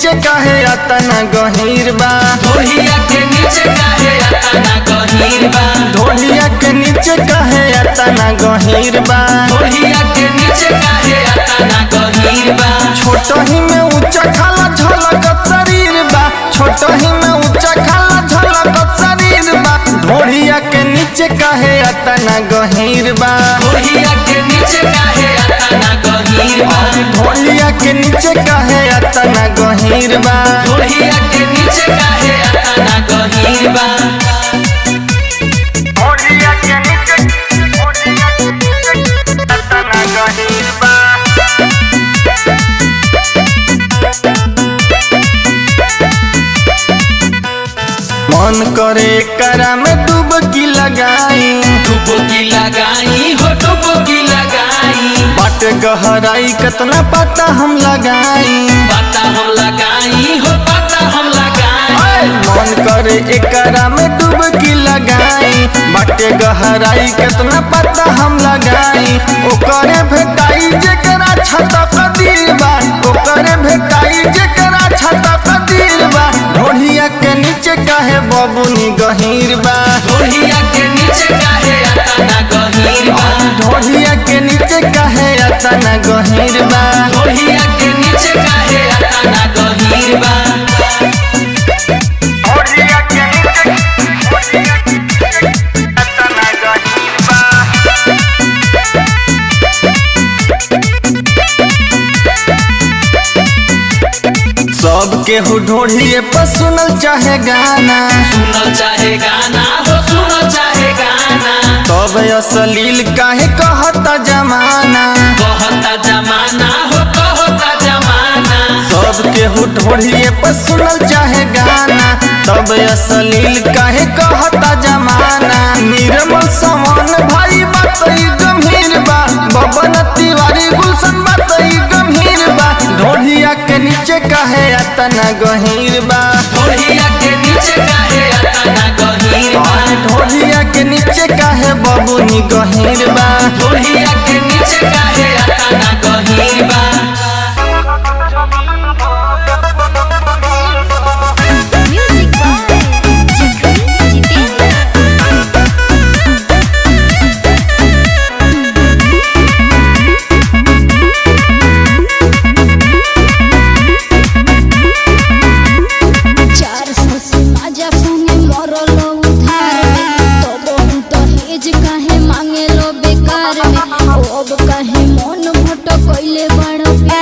नीचे काहे अतना गहीर बा। ढोलिया के नीचे काहे अतना गहीर बा। ढोलिया के नीचे काहे अतना गहीर बा। ढोलिया के नीचे काहे अतना गहीर बा। छोट ही में ऊंचा खाला झलक शरीर बा। छोट ही में ऊंचा खाला झलक शरीर बा। ढोलिया के नीचे काहे अतना गहीर बा। ढोलिया के नीचे काहे अतना गहीर बा। ढोलिया के नीचे काहे अतना गहीर बा। ढोलिया के नीचे काहे अतना गहीर बा। ढोलिया के नीचे अतना गहीर बा। मन करे करा में डुबकी लगाई। डुबकी लगाई हो डुबकी लगाई। बाट गहराई कितना पता हम लगाई। पता हम लगाई हो पता हम लगाई। मन करे एकरा में डुबकी लगाई। बाटे गहराई कितना पता हम लगाई। ओकरे भेटाई जेकरा छता कदीर बा। ओकरे भेटाई जेकरा छता कदीर बा। ढोलिया के नीचे काहे बबुनी गहीर बा। ढोलिया के नीचे काहे अतना गहीर बा। ढोलिया के नीचे काहे अतना गहीर बा। ढोलिया के नीचे काहे अतना गहीर बा। ढोलिया के नीचे अतना गहीर बा। सब केहू ढोलिए पर सुनल चाहे गाना। सुनल चाहे गाना हो सुनल चाहे गाना। तब अश्लील काहे कहता जमाना। कहता जमाना हो कहता जमाना। सब केहू ढोलिए पर सुनल चाहे गाना। तब अश्लील काहे कहता जमाना। निर्मल समान भाई बात ई गंभीर बा। बबन तिवारी गुलशन बात ई गंभीर बा। ढोलिया के नीचे काहे अतना गहीर बा। ढोलिया के नीचे काहे अतना गहीर बा। ढोलिया के नीचे काहे बबुनी गहीर बा। ढोलिया के नीचे काहे अतना गहीर बा। Music by Jitendra. चार सस माजा संगे मरल उधार में। तब हम दहेज काहे मांगे लो बेकार में। अब काहे मन भटकइले बड़ प्यार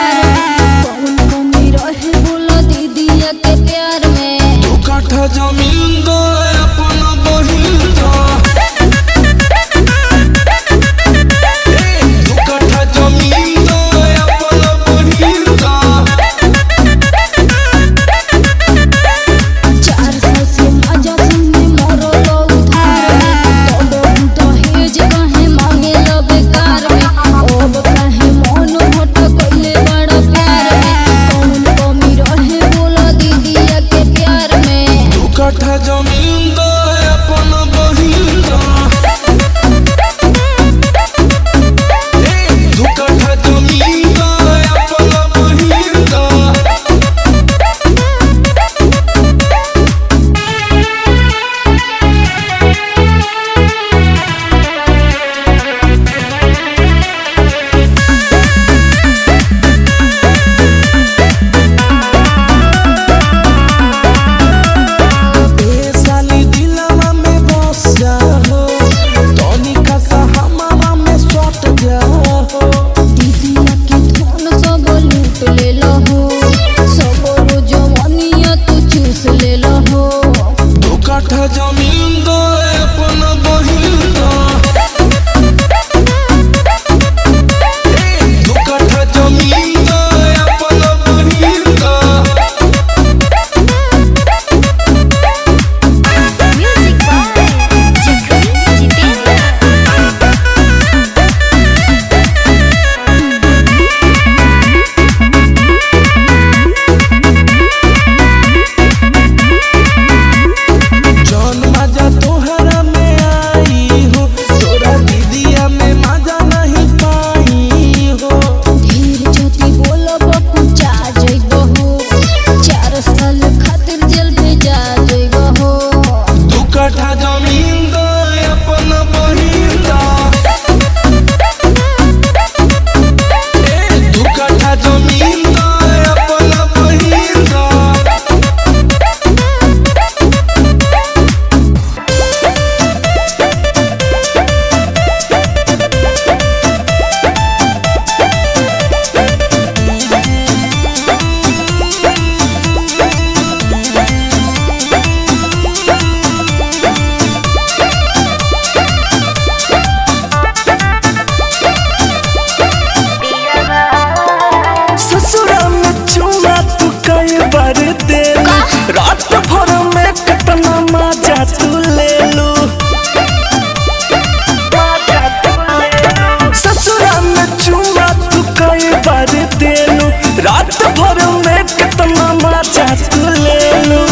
प्यार में कितना मजा तू ले लू।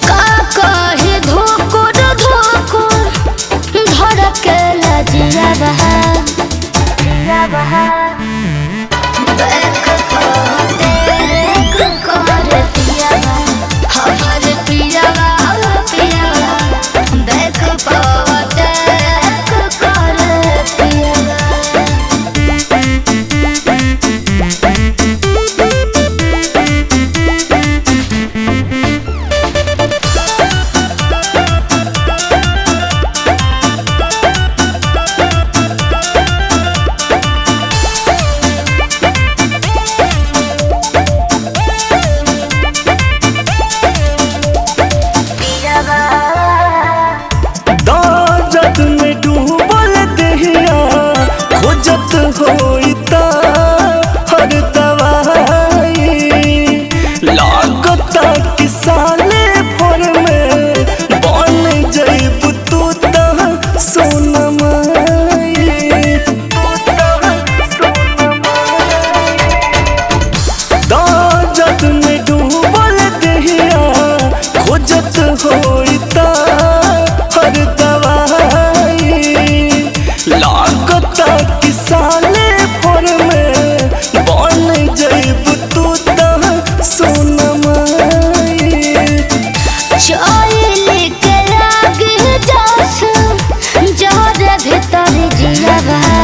का कहे धोकुर धोकुर धड़के लजिया बहा देख कर पिया हमार पिया देख कर पिया। दाजत में डूबल देहिया खोजत होइता हर दवाई लागता कि साले भर में बन जइब तू त सोनमाई। दाजत में डूबल देहिया खोजत होइता हर दवाई लागता कि साले भर में बन जइब तू त सोनमाई। चोइल के लागे जास जोर भीतर जिया बहा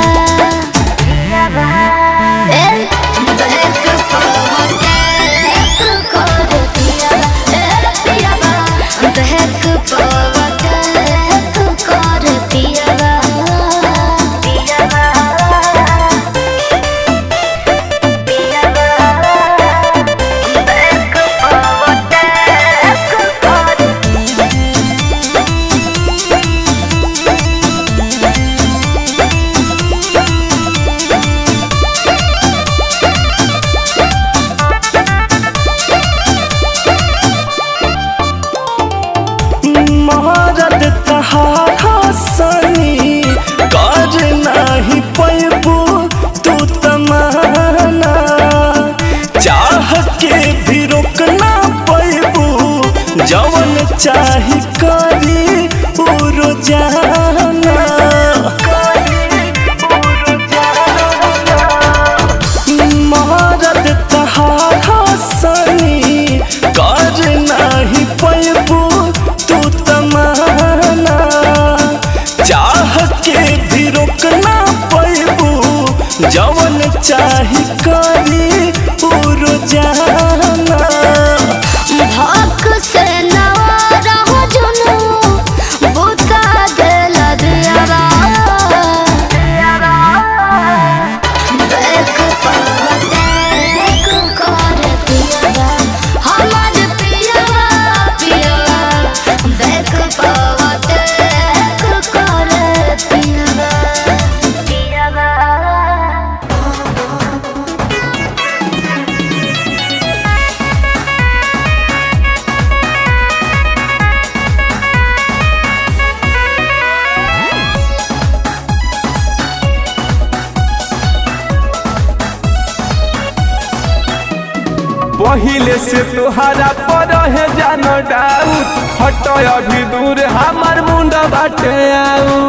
देख कर पिया देख कर पिया। महारत तहारा सनी कर नाही पैबू तू तमाना चाह के भी रोकना पैबू जवन चाही करी उ रोजाना। महारत तहारा सनी कर नाही पैबू तू तमाना चाह के भी रोकना पैबू जवन चाही करी उ रोजाना। भक से नवारा हो जुनू बुता दिल दियारा देख कर पिया हमार पिया देख कर पिया। पहिले से तोहरा पर है जान डाउट हट अभी दूर हमार मुंडा बाटे आऊ।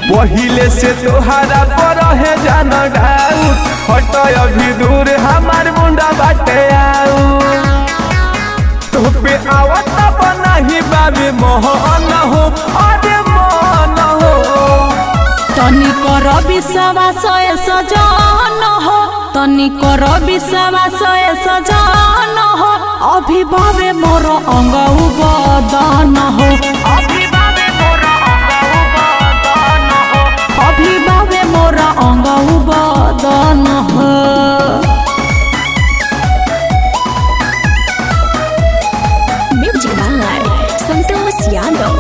पहिले से तोहरा पर है जान डाउट हट अभी दूर हमार मुंडा बाटे आऊ। तो पे आवत बनाही बाबे मोहन हो अरे मन हो तनी कर विश्वास सजन हो तनी कर विश्वास सजन हो अभिभावे मोर अंग बदन हो अभिभावे मोर अंग बदन हो। Music by Santosh Yadav.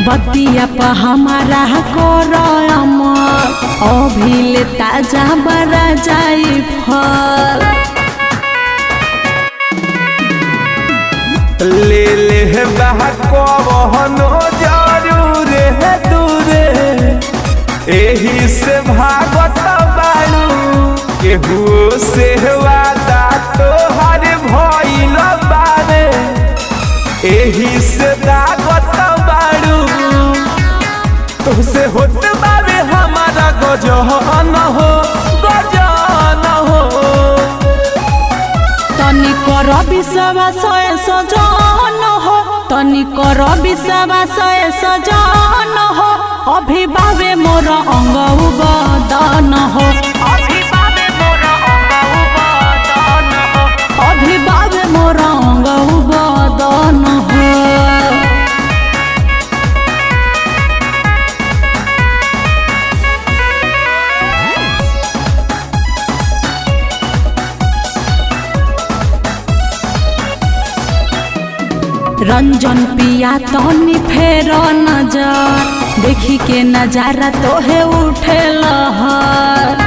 बतिया पर हमारा कर अमर अभिले ताजा बरा जाई फल ले ले बहा कवनो जरूर है दूरे एही से भागत बारू केहू से वादा तोहर भइल बारे एही से दागत बारू तुझसे होत बारे हमारा गजन हो तनी कर विश्वास सजन हो तनी कर विश्वास सजन हो अभी बाबे मोर अंग बदन हो अभी बाबे मोर अंग बदन हो रंजन पिया तनी फेर नजर देखी के नजारा तोहे उठे लहर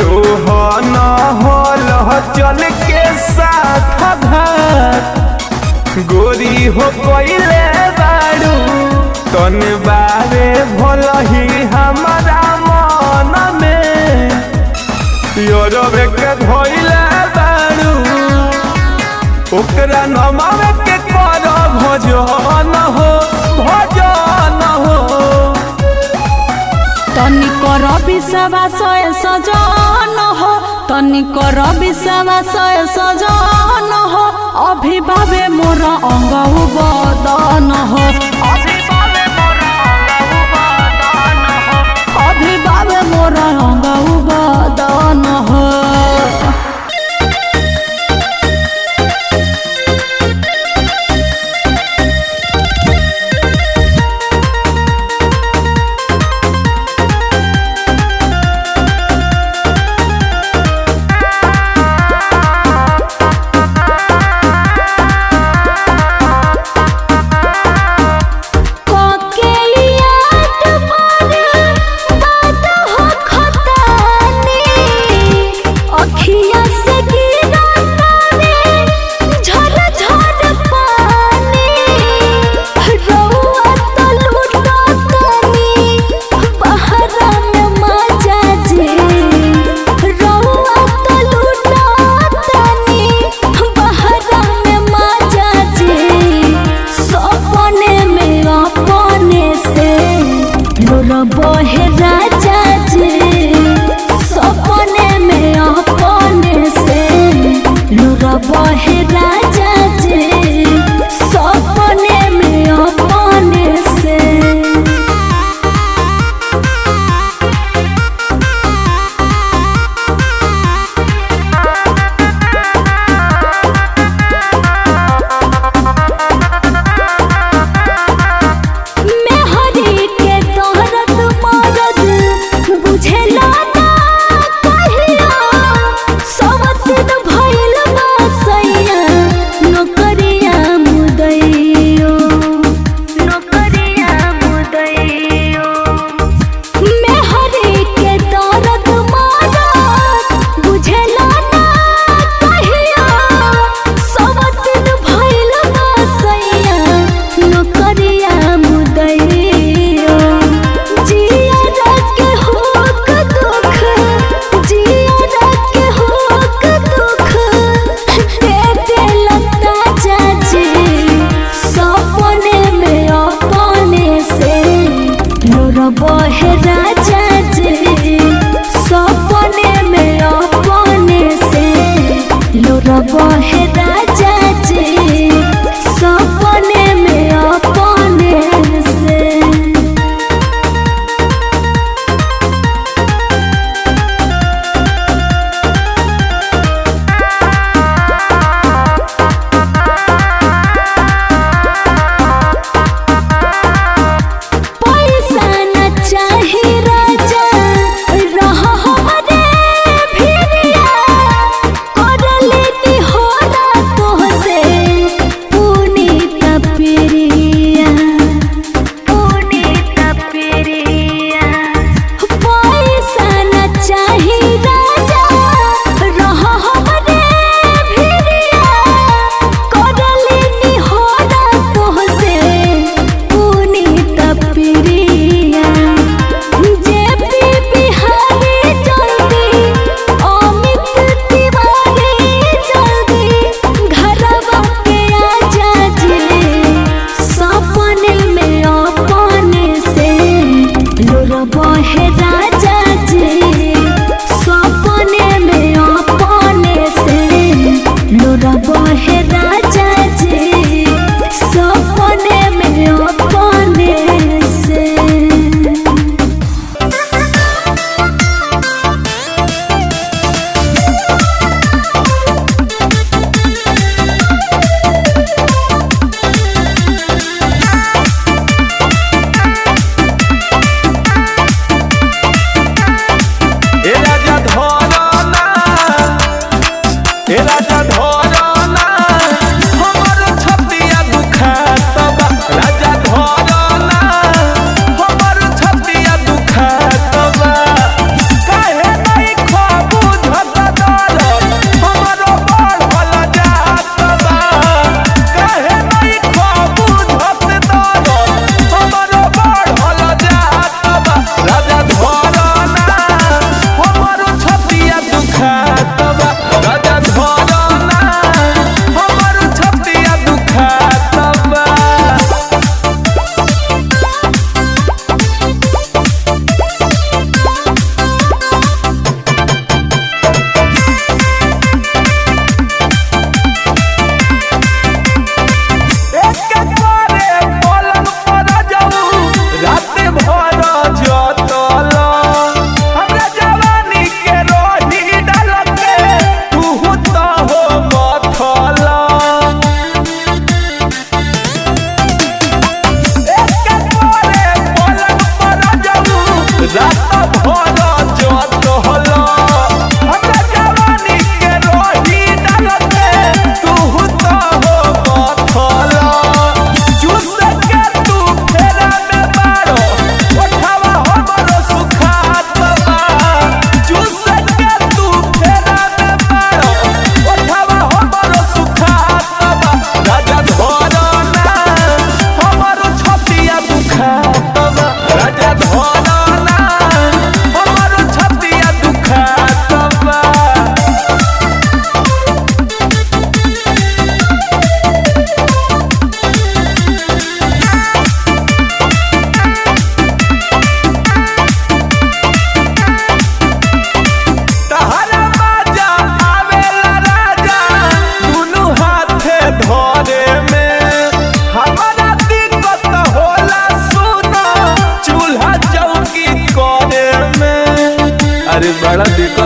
रोहन हल चल के साथ घर गोरी हो पहले बारू तन बारे भल ही हमारा मन में योरबे के धोइले बारू ओकरा नमावे के कर भजन हो तनी कर विश्वास सजन हो तनी कर विश्वास सजन हो अभी बाबे मोर अंग बदन हो अभी बाबे मोर अंग बदन हो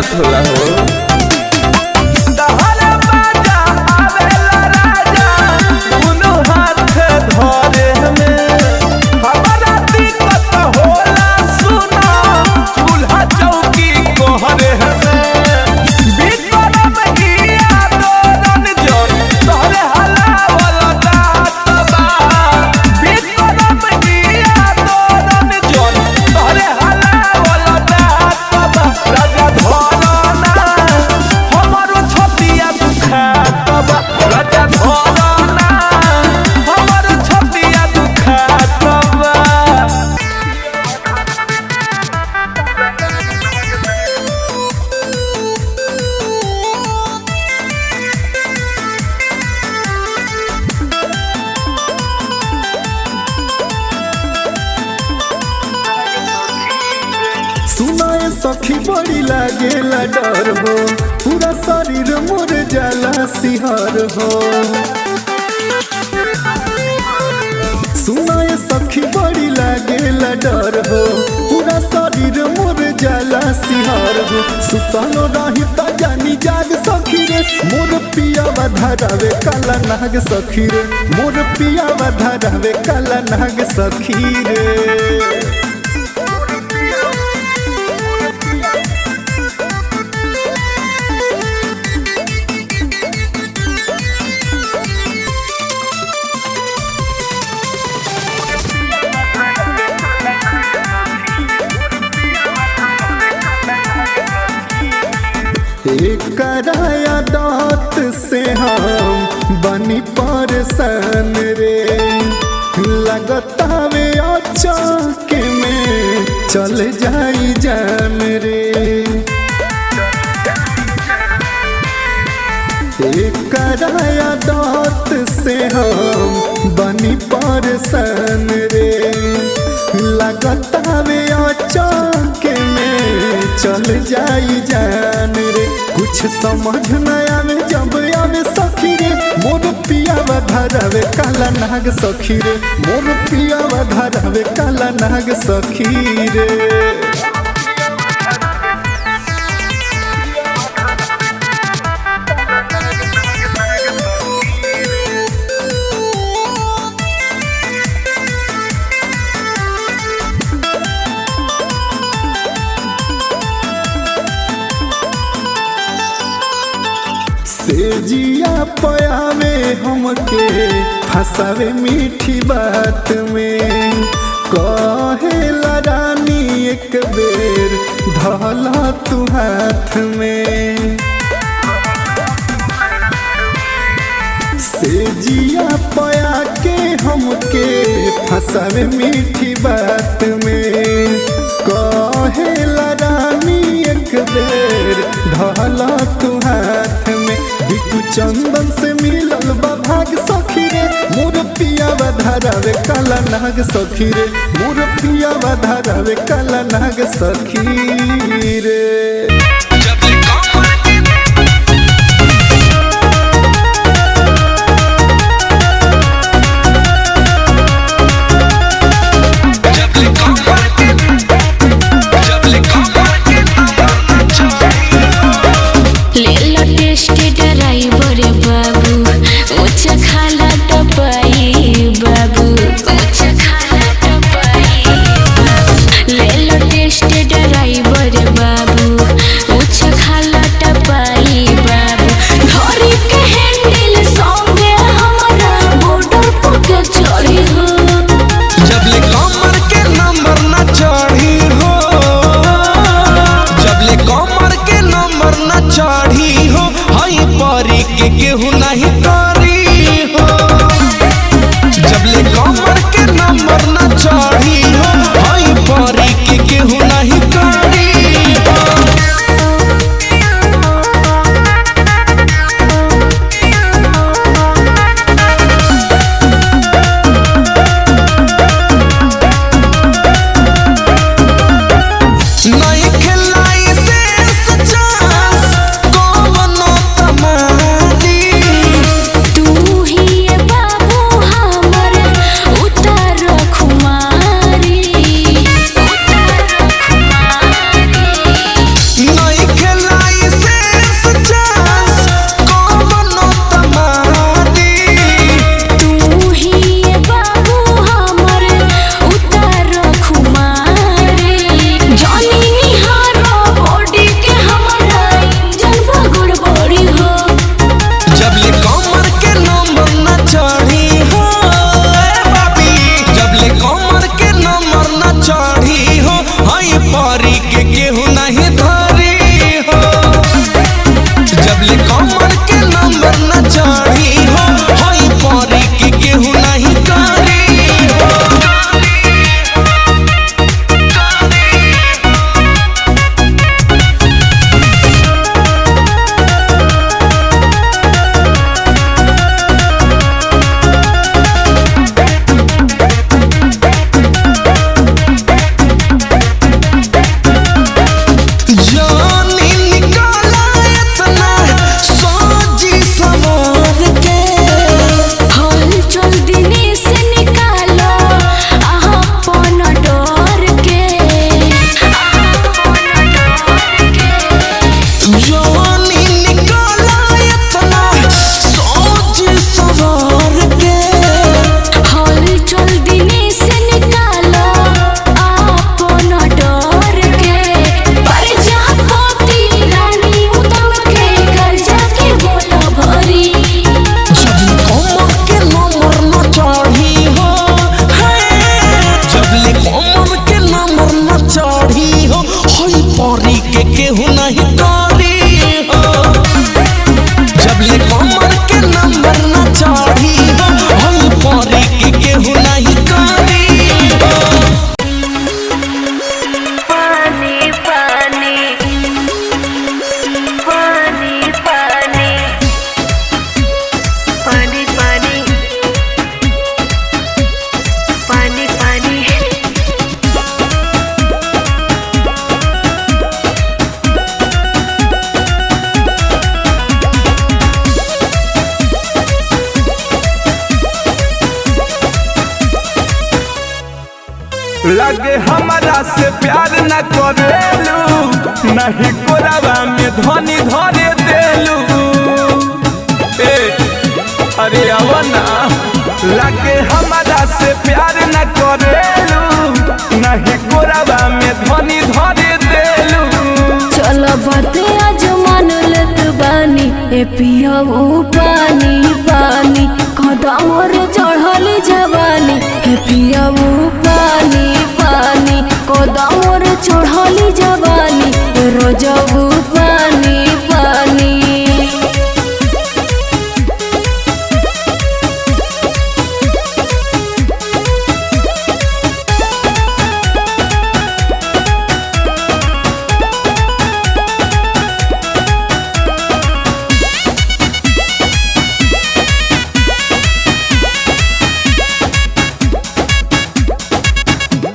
बात होला हो दहर बाजा आवेला राजा दुनु हाथ धरे में हमारा दिक्कत होला सुना चूल्हा चौकी कोहरे में बिकरम हिया दोरन जोन तोहरे हलावल दात बा बिकरम हिया दोरन जोन तोहरे हलावल दात बा राजा धरना हमारो छतिया दुखात बा राजा धरना हमारो छतिया दुखात बा सुनाए सखी बड़ी लागेला डर हो पूरा शरीर मोर जाला सिहर हो सुनाए सखी बड़ी लागेला डर हो पूरा शरीर मोर जाला सिहर हो सुतलो रही त जानी जाग सखी रे मोर पिया धरावे काला नाग सखी रे मोर पिया धरावे काला नाग सखी रे कराया दांत से हम बनी परेशान रे लगता वे अचानक में चल जाई जान रे कराया दांत से हम बनी परेशान रे लगता वे अचानक में चल जाई जान रे कुछ समझ न आवे जब आवे सखी रे मोर पिया धरावे काला नाग सखी रे मोर पिया धरावे काला नाग सखी रे से जिया पयावे हमके फसावे मीठी बात में कहेला रानी एक बेर धला तू हाथ में से जिया पया के हमके फसावे मीठी बात में कहेला रानी एक बेर धला तू हाथ में बिकु चंदन से मिलल बा भाग सखी रे मोर पिया धरावे काला नाग सखी रे मोर पिया धरावे काला नाग सखी रे चढ़ी हो हई परी के केहू नहीं करी हो लगे हमारा से प्यार न करेलू, नहीं कोरावा में धनी धरे देलू। अरे आवा ना, लगे हमारा से प्यार न करेलू, नहीं कोरावा में धनी धरे देलू। चलो बाते आज मान लेत बानी ए पियाऊ पानी पानी कदम रे चढ़ली जवानी ए पियाऊ पानी पानी कदम रे चढ़ली जवानी रोजबू पानी पानी।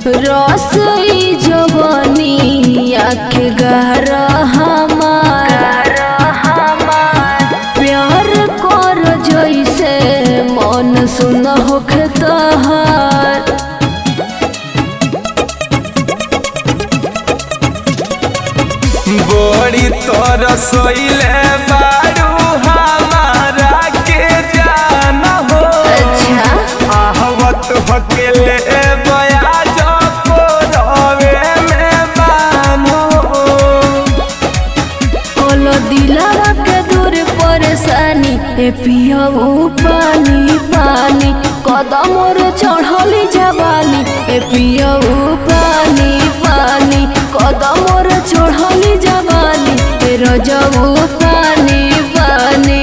रसई जवानी आखे गहरा हमार प्यार कर जैसे मन सुन होखे तहार। बड़ी तरसइले बारू हमारा के जान हो। अच्छा आहवत हकेले दिलावा के दूर परेशानी ए पियाऊ पानी पानी कदम रे चढ़ली जवानी ए पियाऊ पानी पानी कदम रे चढ़ली जवानी ए रोजबू पानी पानी।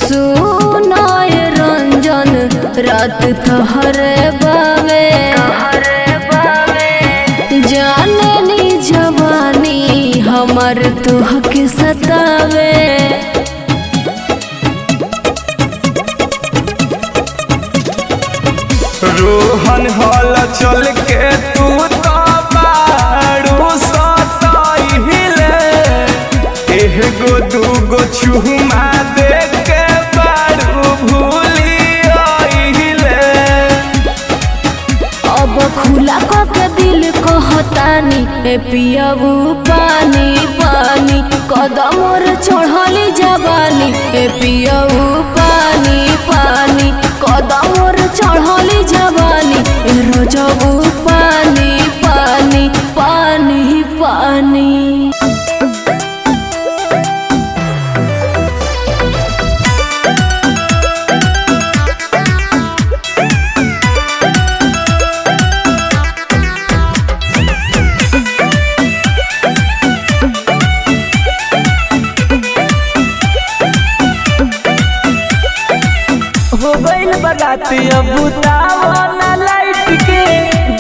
सुनाय रंजन रात तोहरे बावे जाने नी जवानी हमर तुहके सतावे। रोहन हल चल के तू तो बारू सताइले एगो दूगो छुमा दे के बारू भूलियाइले। अब खुला के दिल कहतानी ए पियाऊ पानी पानी कदम रे चढ़ली जवानी ए पियाऊ पानी पानी कदम रे चढ़ली जवानी ए रोजबू पानी पानी पानी पानी। हो गइल बराती अब बुतावा लाइट के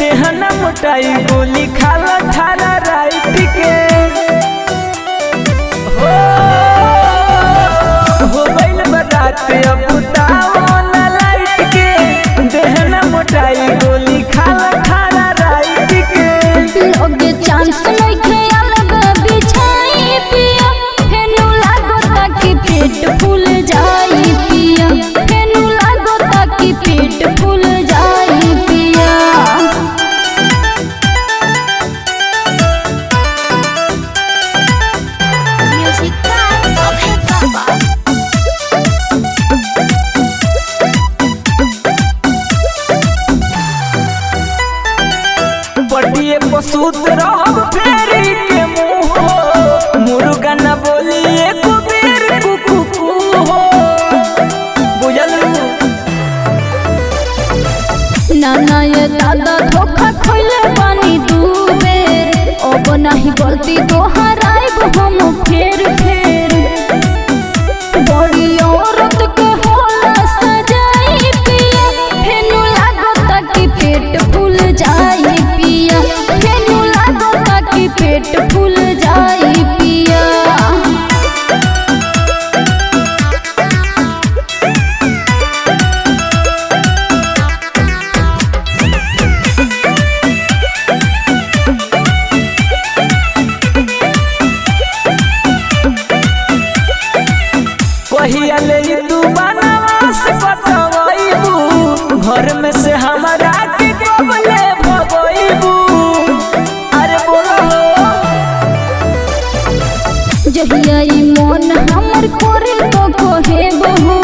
देहना मोटाई गोली खाला ठारा राइट के। हो गइल बराती अब बुतावा लाइट के देहना मोटाई गोली खाला ठारा राइट के। लोगे चांस नइखे अलग बिछाई पिया फेनु लागता कि पेट फूल जाई पिया फेनु लागता कि पेट फूल जाई पिया। म्यूजिक का अभे बाबा बटिए पसूत रहब फेरी के मुँह मुर्गा न बोलिए कुबीर कुकू हो बुझल। नाना ये दादा धोखा खइले बानी दू बेर अब नाही गलती दोहराइब हम फेर फेर। बड़ी औरत के होला सजाई पिया फेनु लागता कि पेट फूल जाई पिया फेनु लागता कि पेट फूल जाई पिया। जहिया ई मन हमर करे तो कहे बहो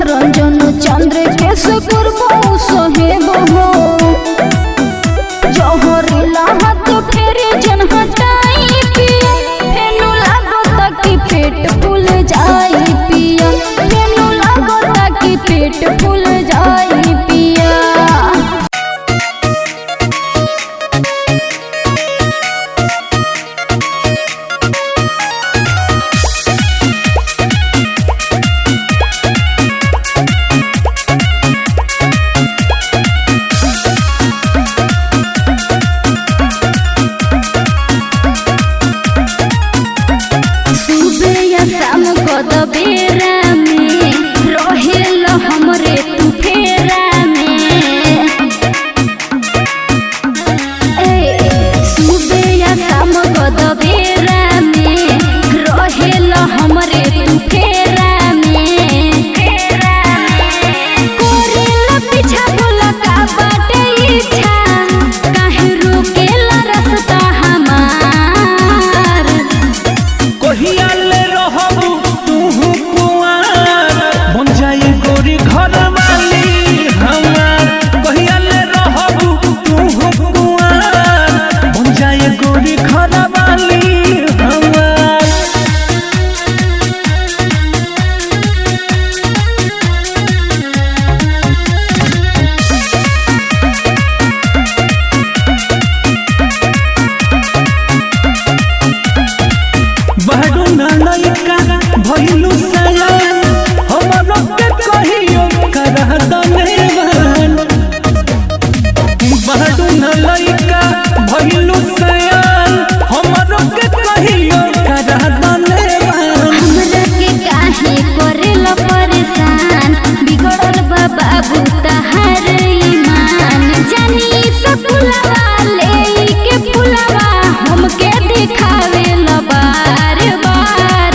रंजन चंद्र के से करबो सहे बहो जहरीला हाथ फेरे जन हटाई पिया फेनु लागता कि पेट फूल जाई पिया फेनु लागता कि पेट फूल जाई पिया। सुबह या शाम को दबेरा में रहेल हमरे तू फेरा में सुबह या शाम को दबेरा में रहेल हमरे तू फेरा में कोरेला पीछा बोला का बाटे इच्छा काहे रोकेला रास्ता हमार कहिया ले रहबू तू कुआर बन जाए गोरी घर वाली हमार कहिया ले रहबू तू कुआर बन जाए गोरी घर वाली हमार। बहडू ना लइका भइलू सयान हमरो के कहियो करह दनेवान बहडू ना लइका भइलू सयान हमरो के कहियो करह दनेवान। हमरा के काहे करेला परेशान बिगड़ल बा बाबू तहार ईमान जानी सकुलवा ले के फुलवा हमके दिखावे ला बार बार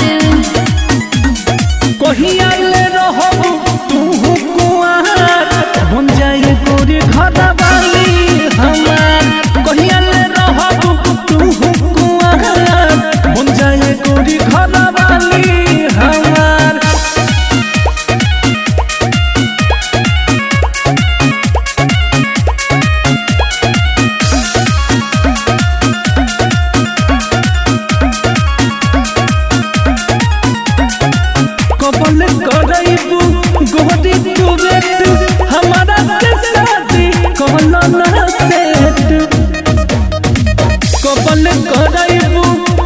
कहिया ले रहबू तू कुआर बन जाए गोरी घर वाली हमार कहिया ले रहबू तू कुआर बन जाए गोरी घर वाली हमार। कबल करैबू गोरी तू बेट हमारा से शादी कहला ना सेट कबल करैबू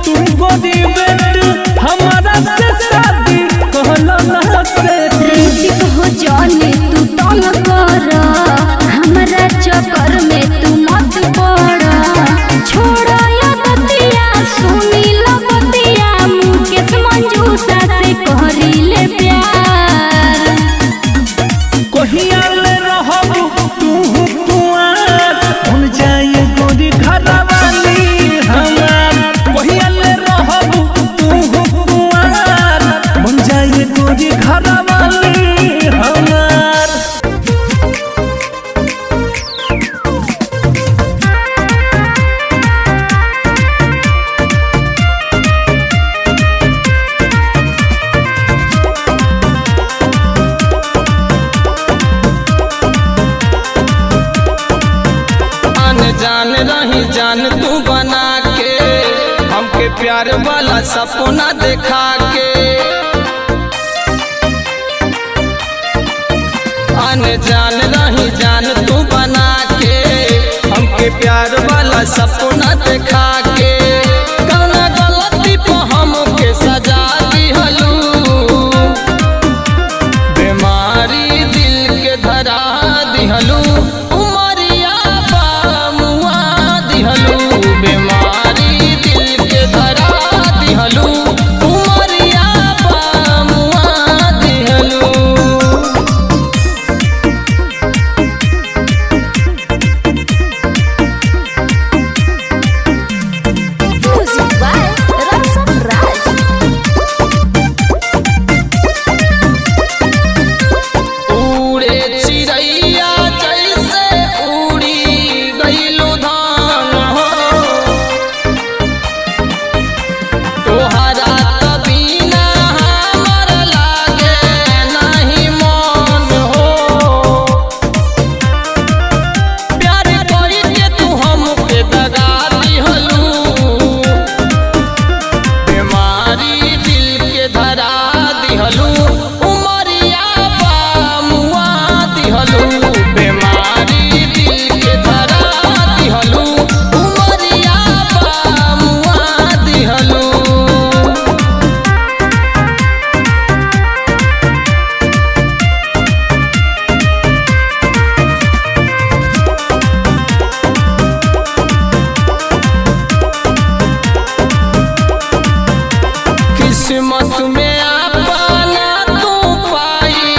तू गोरी बेट हमारा से शादी कहला ना सेट। ऋतिक हो जाने तू तंग कर हमरा चक्कर में तू मत पड़ छोड़ या बतिया सुनी लो बतिया मुकेश मंजूसा से कहरी ले प्यार कहिया ले रहबू तू कुआर बन जाए गोरी घर वाली हमार कहिया ले रहबू तू कुआर बन जाए गोरी घर वाली हमार। जान रही जान तू बना के हमके प्यार वाला सपना देखा के जान रही जान तू बना के हमके प्यार वाला सपना देखा के कौना गलती पे हमके सजा दिहलू बीमारी दिल के धरा दिहलू उमरिया बामुआ दिहलू बीमारी दिल के धरा दिहलू उमरिया बामुआ दिहलू। किस्मत में अपना तू पाई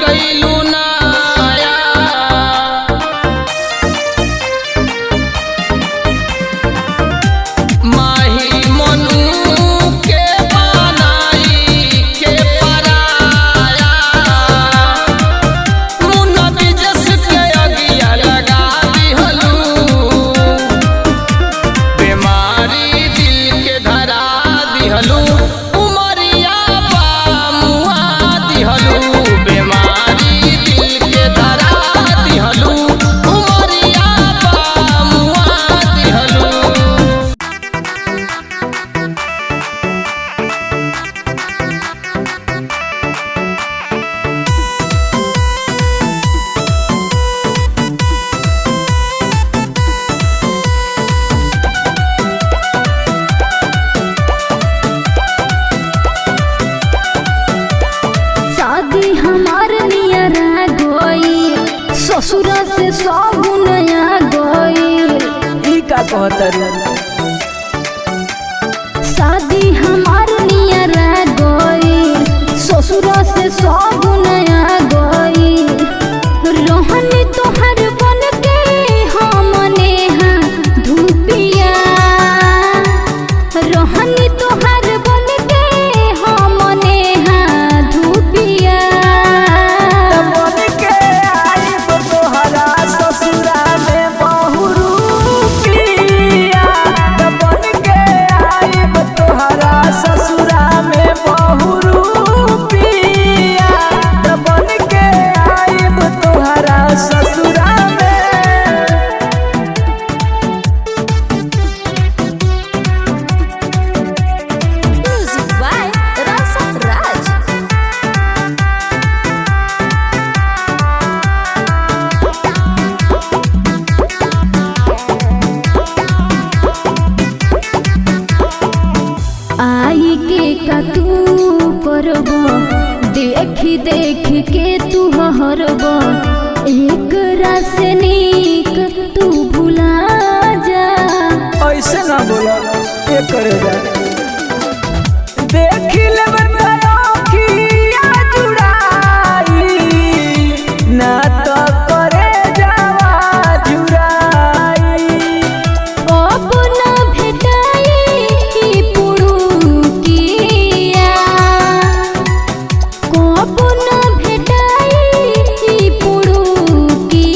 गईलू नाया माही मनु के बनाई के पराया मुन्ना बिजस के अगिया लगा दिहलू बीमारी दिल के धरा दिहलू उमरिया मुआ दिहलू बीमारी दिल के धरा दिहलू उमरिया मुआ दिहलू। शादी हमार नियरा गई ससुर से सब नया गई ई का कहतरू शादी हमार नियरा गई ससुर से सब नया गई रोहनी तोहर बन के हमने हाँ धूपिया रोहनी तोहर बन के हमने हाँ धूपिया बन के आइब तोहरा ससुरा में बहुरूपिया बन के आइब तोहरा ससुरा में बहुरूपिया बन के आइब तोहरा ससुरा में। म्यूजिक बाय रासा राज। आई के का तू करब देखी देख के तू हरब एक से नीक तू भुला जा ऐसे ना बोला ये करेगा देखी ले बरखिया जुड़ाई ना तो करे जावा जुड़ाई अब न भेटाई पुरुकिया कब न भेटाई पुरुकिया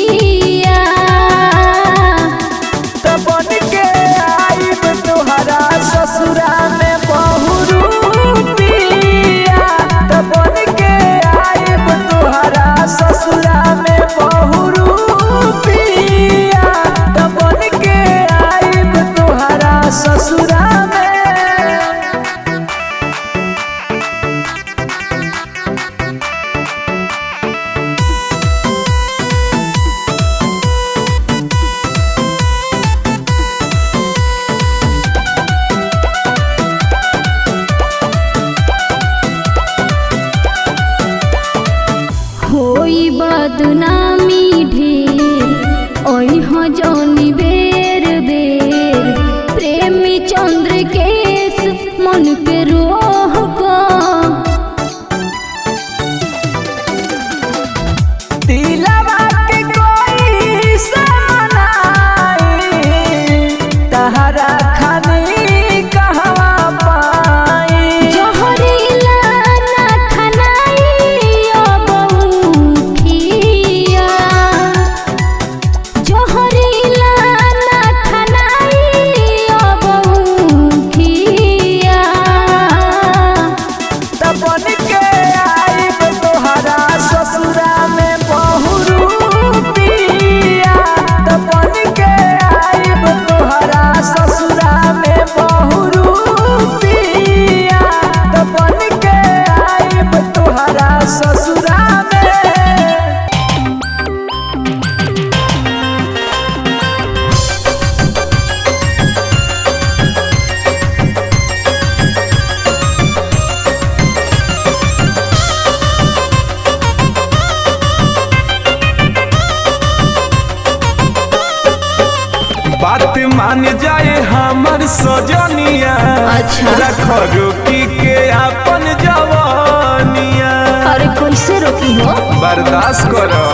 तब बन के आइब तोहरा ससुरा में बहुरूपिया तब बन के आइब तोहरा ससुरा में बहुरूपिया तब बन के आइब तोहरा ससुरा में। होई बदनामी ढेर ओह जौनी बेर बेर प्रेमी चंद्र केस मन के रोह का दिलवा के कोई से मनाई तहरा खानी कहवा पाई जहरीला ना खनाई बहुखिया जहरीला ना खनाई बहुखिया तब बन के आइब तोहरा ससुरा में बहुरूपिया तब बन के आइब तोहरा ससुरा में बहुरूपिया तब बन के आइब तोहरा ससुरा में। बात मान जाए हमर सजनिया अच्छा। रख रोकी के आप सकी हो। बर्दाश्त करो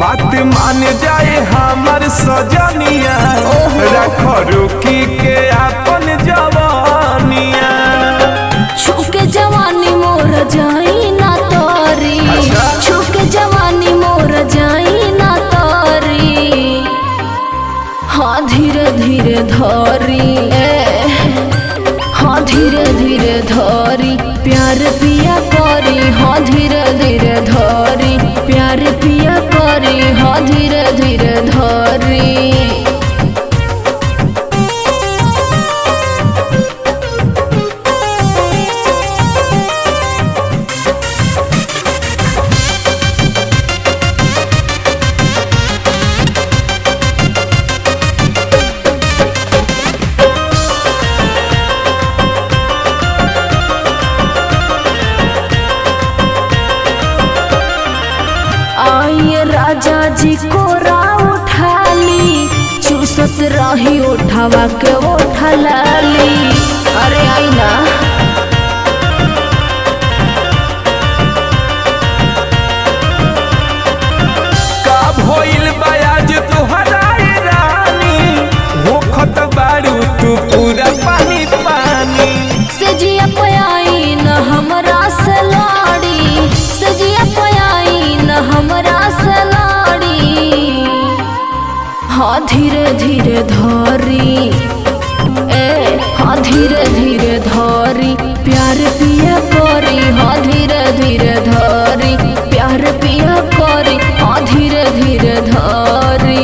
बात मान जाए हमर सजनिया रखो रुकी के अपन जवानिया छुके जवानी मोर जाई ना तोरी छुके जवानी मोर जाई ना तोरी हाँ धीरे धीरे धरी हाँ धीरे धीरे धरी प्यार पिया करी हाँ धीरे धीरे धरी प्यार पिया करी हाँ धीरे धीरे धरी आइए राजा जी को उठा ली चूसत रही उठावा के उठा लाली अरे आई ना का भइल बयाज तोहरा रानी होखत बारू तू पूरा पानी पानी सजिया पयाई न हमरा से लाड़ी सजिया पयाई न हमरा से लाड़ी हाँ धीरे धीरे धरी हाँ धीरे धीरे धरी प्यार पिया करी हाँ धीरे धीरे धरी प्यार पिया करी हाँ धीरे धीरे धरी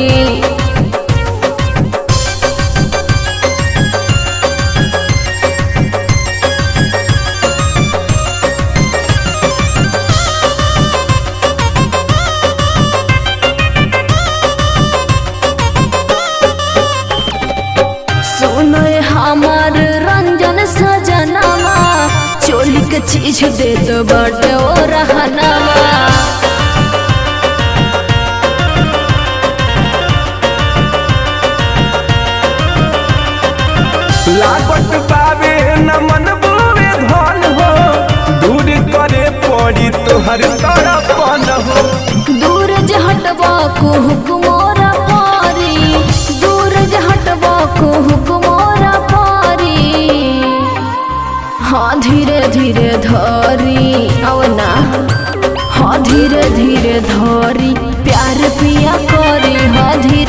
सुनय हमार रंजन सजनावा चोली के चीज दे दो बाटे ओ रहनावा लागत बाबे न मन बुए धन हो दूर करे पड़ी तोहर तड़पन हो दूर जे हटवा को हुकुमोरा पारी दूर जे हटवा को हुकुमोरा पारी हाँ धीरे धीरे धरी आओ ना हाँ धीरे धीरे धरी प्यार पिया करी हाँ धीरे